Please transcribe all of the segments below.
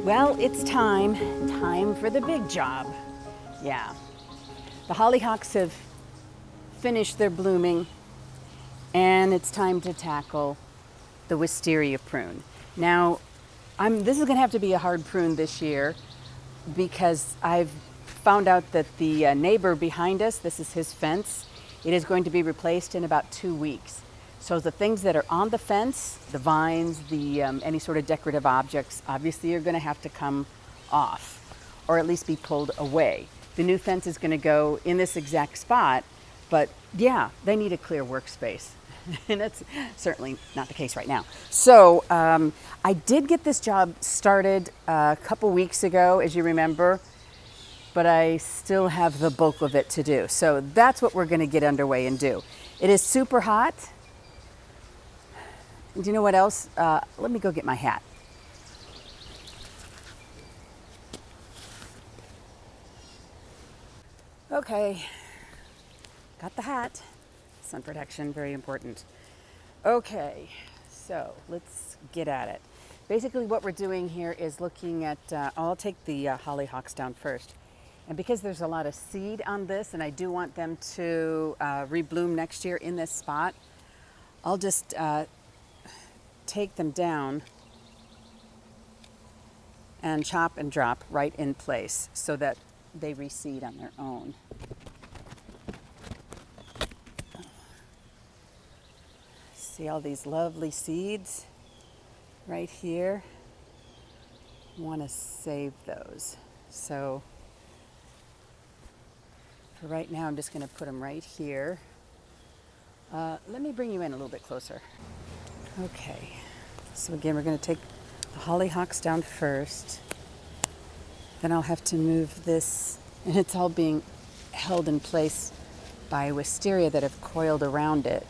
Well, it's time for the big job. Yeah, the hollyhocks have finished their blooming, and it's time to tackle the wisteria prune. Now, this is going to have to be a hard prune this year because I've found out that the neighbor behind us, this is his fence, it is going to be replaced in about 2 weeks. So the things that are on the fence, the vines, the any sort of decorative objects, obviously are going to have to come off, or at least be pulled away. The new fence is going to go in this exact spot, but yeah, they need a clear workspace. And that's certainly not the case right now. So I did get this job started a couple weeks ago, as you remember, but I still have the bulk of it to do. So that's what we're going to get underway and do. It is super hot. Do you know what else? Let me go get my hat. Okay, got the hat. Sun protection, very important. Okay, so let's get at it. Basically what we're doing here is looking at, I'll take the hollyhocks down first. And because there's a lot of seed on this and I do want them to rebloom next year in this spot, I'll just take them down and chop and drop right in place so that they reseed on their own. See all these lovely seeds right here? Want to save those. So for right now, I'm just going to put them right here. Let me bring you in a little bit closer. Okay, so again, we're going to take the hollyhocks down first. Then I'll have to move this, and it's all being held in place by wisteria that have coiled around it,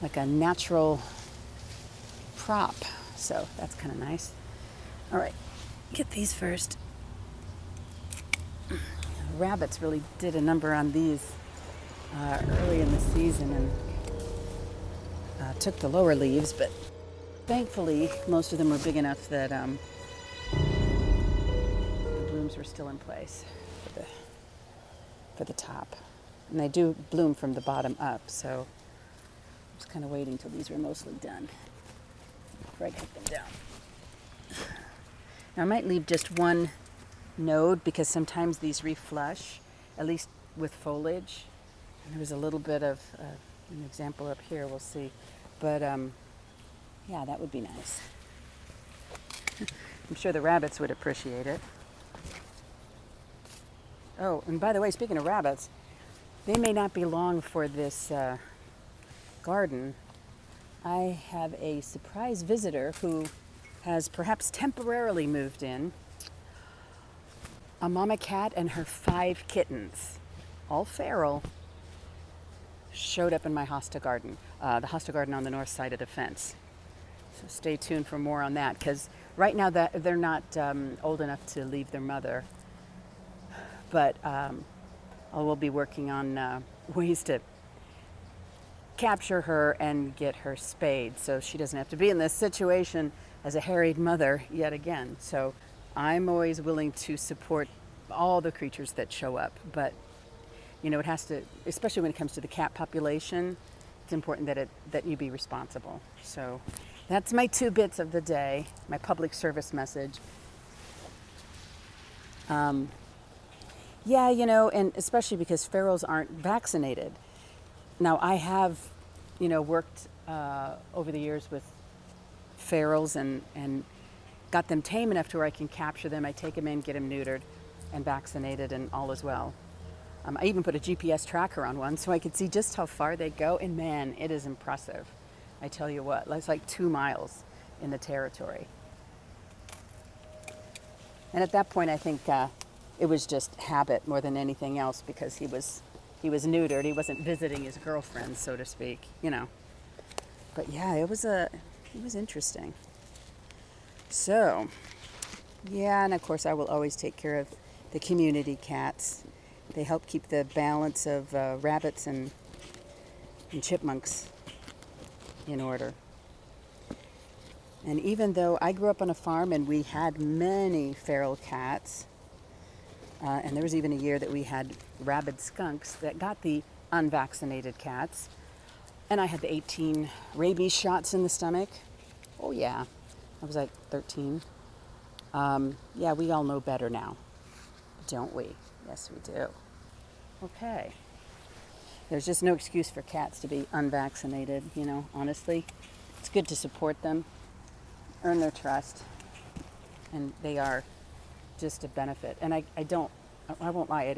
like a natural prop. So that's kind of nice. All right, get these first. Rabbits really did a number on these early in the season and took the lower leaves, but thankfully most of them were big enough that the blooms were still in place for the top. And they do bloom from the bottom up, so I'm just kind of waiting till these were mostly done before I cut them down. Now I might leave just one node because sometimes these reflush, at least with foliage. And there was a little bit of an example up here, we'll see. But yeah, that would be nice. I'm sure the rabbits would appreciate it. Oh, and by the way, speaking of rabbits, they may not be long for this garden. I have a surprise visitor who has perhaps temporarily moved in. A mama cat and her 5 kittens, all feral, showed up in my hosta garden, the hosta garden on the north side of the fence. So stay tuned for more on that, because right now they're not old enough to leave their mother, but I will be working on ways to capture her and get her spayed so she doesn't have to be in this situation as a harried mother yet again. So I'm always willing to support all the creatures that show up, but you know, it has to, especially when it comes to the cat population, it's important that you be responsible. So that's my 2 bits of the day, my public service message. Yeah, you know, and especially because ferals aren't vaccinated. Now I have, you know, worked over the years with ferals and got them tame enough to where I can capture them. I take them in, get them neutered and vaccinated, and all is well. I even put a GPS tracker on one so I could see just how far they go, and man, it is impressive. I tell you what, it's like 2 miles in the territory. And at that point, I think it was just habit more than anything else, because he was neutered. He wasn't visiting his girlfriend, so to speak, you know. But yeah, it was interesting. So, yeah, and of course I will always take care of the community cats. They help keep the balance of rabbits and chipmunks in order. And even though I grew up on a farm and we had many feral cats, and there was even a year that we had rabid skunks that got the unvaccinated cats, and I had the 18 rabies shots in the stomach. Oh yeah, I was like 13. Yeah, we all know better now, don't we? Yes, we do. Okay. There's just no excuse for cats to be unvaccinated, honestly. It's good to support them, earn their trust, and they are just a benefit. And I won't lie, it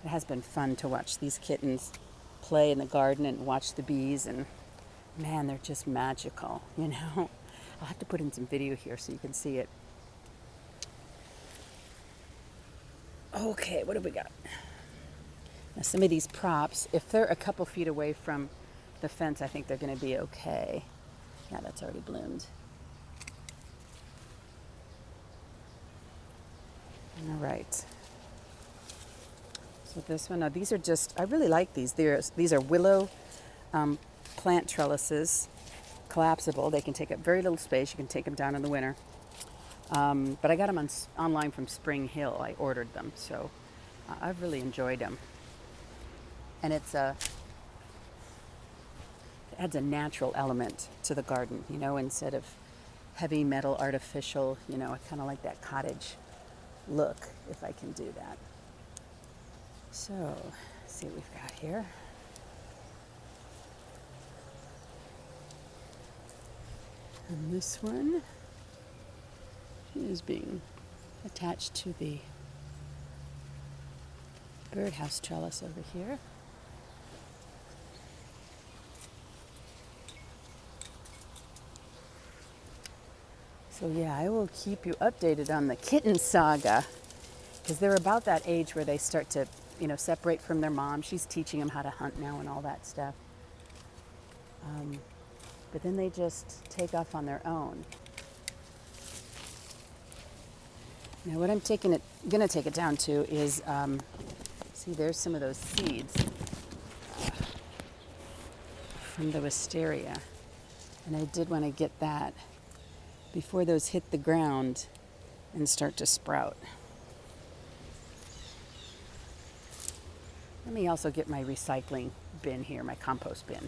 has been fun to watch these kittens play in the garden and watch the bees, and man, they're just magical, I'll have to put in some video here so you can see it. Okay, what have we got? Now, some of these props, if they're a couple feet away from the fence, I think they're going to be okay. Yeah, that's already bloomed. All right. So this one, now these are just, I really like these. These are willow plant trellises, collapsible. They can take up very little space. You can take them down in the winter. But I got them online from Spring Hill. I ordered them, so I've really enjoyed them. And it adds a natural element to the garden, instead of heavy metal artificial, I kind of like that cottage look, if I can do that. So, let's see what we've got here. And this one is being attached to the birdhouse trellis over here. So yeah, I will keep you updated on the kitten saga, because they're about that age where they start to, separate from their mom. She's teaching them how to hunt now and all that stuff. But then they just take off on their own. Now what I'm gonna take it down to is, see, there's some of those seeds from the Wisteria. And I did want to get that before those hit the ground and start to sprout. Let me also get my recycling bin here, my compost bin.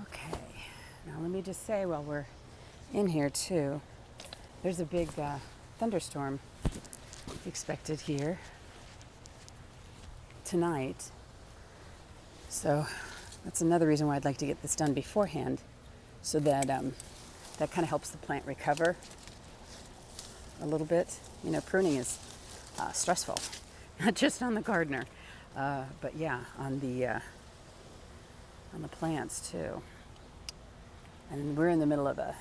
Okay, now let me just say while we're in here too, there's a big thunderstorm expected here tonight. So that's another reason why I'd like to get this done beforehand, so that that kind of helps the plant recover a little bit. Pruning is stressful, not just on the gardener, but yeah, on the plants too. And we're in the middle of a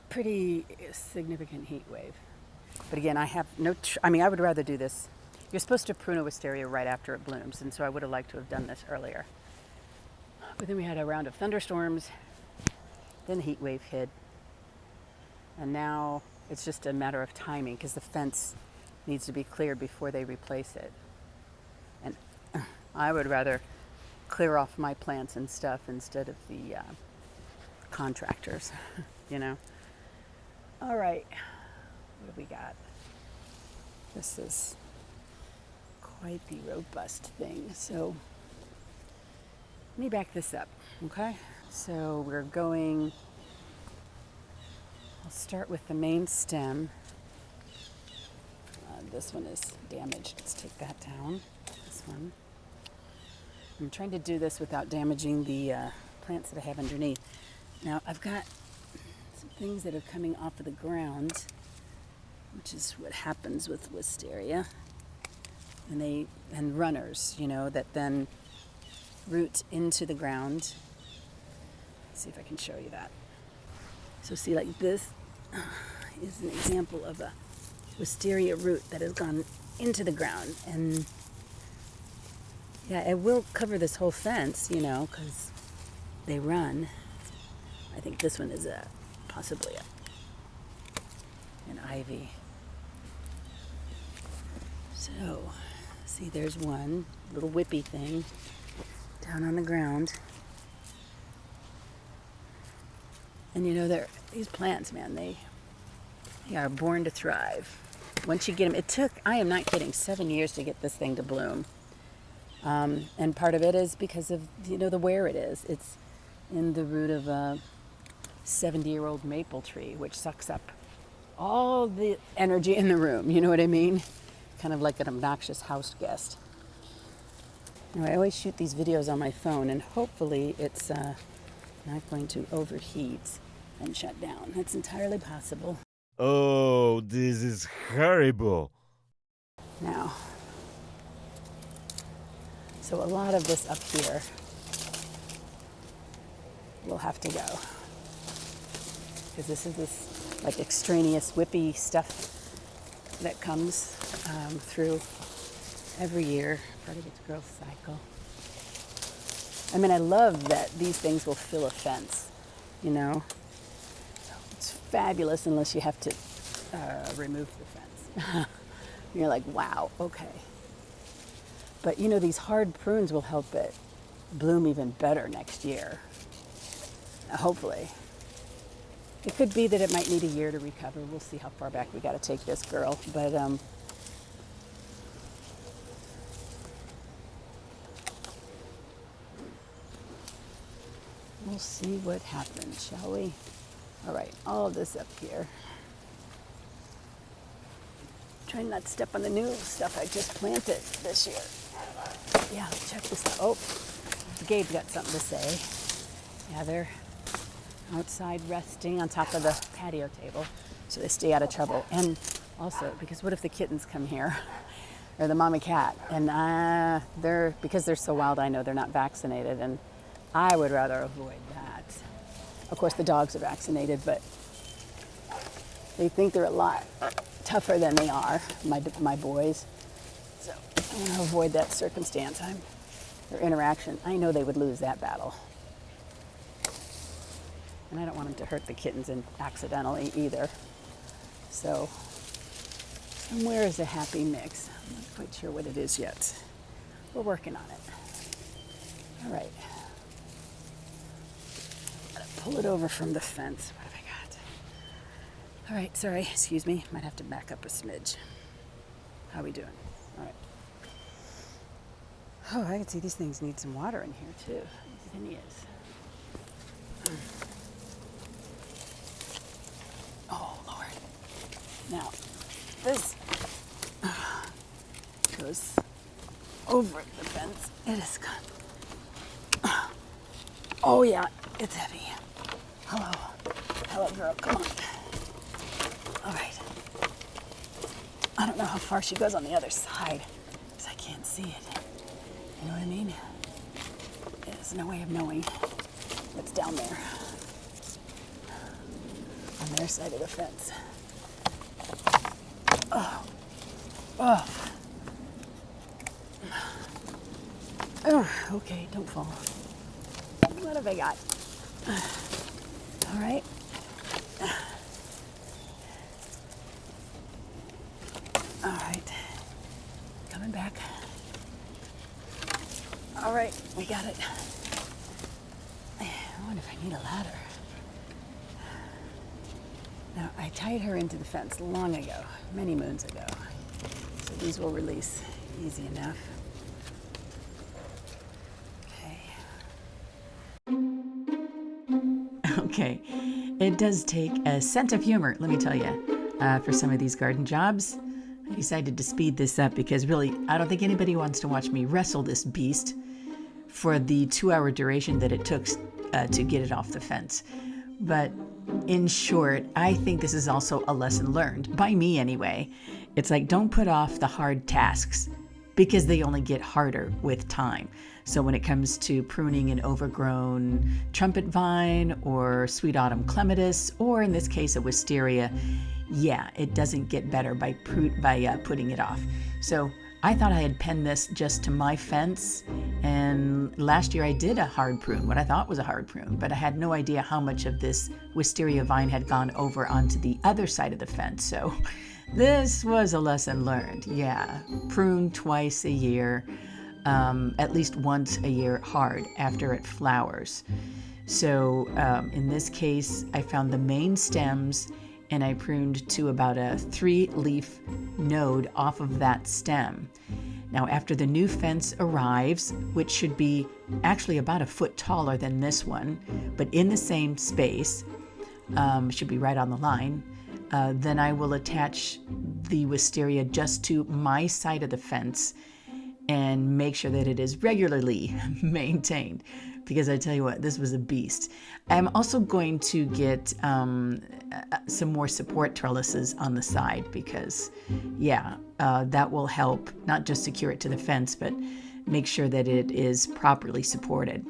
pretty significant heat wave. But again, I have I would rather do this. You're supposed to prune a wisteria right after it blooms, and so I would have liked to have done this earlier. But then we had a round of thunderstorms, then the heat wave hit, and now it's just a matter of timing, because the fence needs to be cleared before they replace it. And I would rather clear off my plants and stuff instead of the contractors, All right, what have we got? This is quite the robust thing. So let me back this up, okay? So I'll start with the main stem. This one is damaged. Let's take that down. This one. I'm trying to do this without damaging the plants that I have underneath. Now I've got some things that are coming off of the ground, which is what happens with wisteria, and runners, that then root into the ground. Let's see if I can show you that. So see, like this is an example of a wisteria root that has gone into the ground, and yeah, it will cover this whole fence, because they run. I think this one is possibly an ivy. So, see, there's one little whippy thing down on the ground. And you know, these plants, man, they are born to thrive. Once you get them, it took, I am not kidding, 7 years to get this thing to bloom. And part of it is because of, you know, the where it is. It's in the root of a 70-year-old maple tree, which sucks up all the energy in the room. You know what I mean? Kind of like an obnoxious house guest. Now, I always shoot these videos on my phone, and hopefully it's not going to overheat and shut down. That's entirely possible. Oh, this is horrible. Now, so a lot of this up here will have to go, because this is this like extraneous whippy stuff that comes through every year, part of its growth cycle. I mean, I love that these things will fill a fence, you know. It's fabulous unless you have to remove the fence. You're like, wow, okay. But you know, these hard prunes will help it bloom even better next year. Hopefully. It could be that it might need a year to recover. We'll see how far back we got to take this girl. But we'll see what happens, shall we? All right, all of this up here. Trying not to step on the new stuff I just planted this year. Yeah, check this out. Oh, Gabe's got something to say. Yeah, they're outside resting on top of the patio table so they stay out of trouble. And also, because what if the kittens come here, or the mommy cat, and because they're so wild, I know they're not vaccinated, and I would rather avoid that. Of course, the dogs are vaccinated, but they think they're a lot tougher than they are, my boys. So I want to avoid that circumstance, or interaction. I know they would lose that battle. And I don't want them to hurt the kittens accidentally either. So somewhere is a happy mix. I'm not quite sure what it is yet. We're working on it. All right. Pull it over from the fence. What have I got? All right, sorry, excuse me. Might have to back up a smidge. How we doing? All right. Oh, I can see these things need some water in here too. These zinnias. Oh, Lord. Now, this goes over the fence. It is gone. Oh, yeah, it's heavy. Hello. Hello, girl. Come on. All right. I don't know how far she goes on the other side because I can't see it. You know what I mean? There's no way of knowing what's down there on their side of the fence. Oh. Oh. Oh. Okay, don't fall. What have I got? All right. All right. Coming back. All right, we got it. I wonder if I need a ladder. Now, I tied her into the fence long ago, many moons ago. So these will release easy enough. Okay, it does take a sense of humor, let me tell you, for some of these garden jobs. I decided to speed this up because really, I don't think anybody wants to watch me wrestle this beast for the 2-hour duration that it took to get it off the fence. But in short, I think this is also a lesson learned, by me anyway. It's like, don't put off the hard tasks because they only get harder with time. So when it comes to pruning an overgrown trumpet vine or sweet autumn clematis, or in this case a wisteria, yeah, it doesn't get better by putting it off. So I thought I had penned this just to my fence, and last year I did a hard prune, what I thought was a hard prune, but I had no idea how much of this wisteria vine had gone over onto the other side of the fence. So this was a lesson learned. Yeah, prune twice a year, at least once a year hard after it flowers. So in this case, I found the main stems and I pruned to about a 3-leaf node off of that stem. Now after the new fence arrives, which should be actually about a foot taller than this one, but in the same space, should be right on the line, then I will attach the wisteria just to my side of the fence and make sure that it is regularly maintained, because I tell you what, this was a beast. I'm also going to get some more support trellises on the side because, yeah, that will help not just secure it to the fence, but make sure that it is properly supported.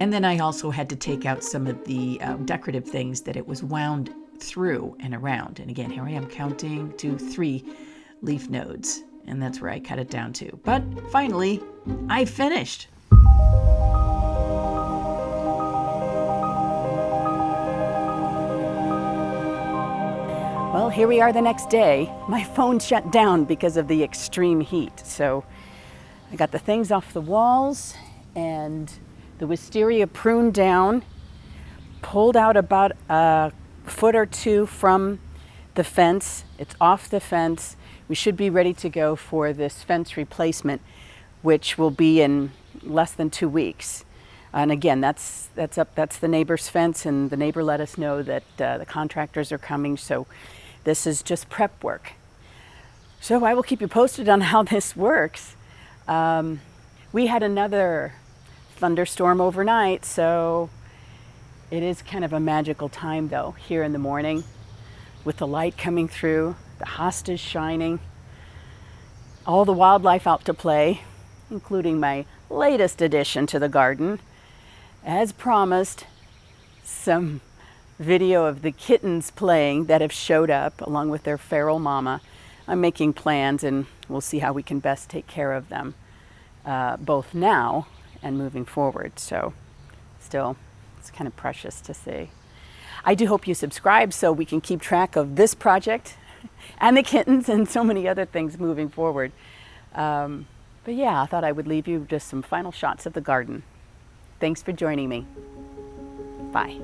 And then I also had to take out some of the decorative things that it was wound through and around. And again, here I am counting to 3 leaf nodes, and that's where I cut it down to. But finally, I finished. Well, here we are the next day. My phone shut down because of the extreme heat. So I got the things off the walls and the wisteria pruned down, pulled out about a foot or 2 from the fence. It's off the fence. We should be ready to go for this fence replacement, which will be in less than 2 weeks. And again, that's the neighbor's fence, and the neighbor let us know that the contractors are coming. So this is just prep work. So I will keep you posted on how this works. We had another thunderstorm overnight, so it is kind of a magical time though, here in the morning with the light coming through, the hostas shining, all the wildlife out to play, including my latest addition to the garden. As promised, some video of the kittens playing that have showed up along with their feral mama. I'm making plans and we'll see how we can best take care of them, both now and moving forward. So still, it's kind of precious to see. I do hope you subscribe so we can keep track of this project and the kittens and so many other things moving forward. But yeah, I thought I would leave you just some final shots of the garden. Thanks for joining me. Bye.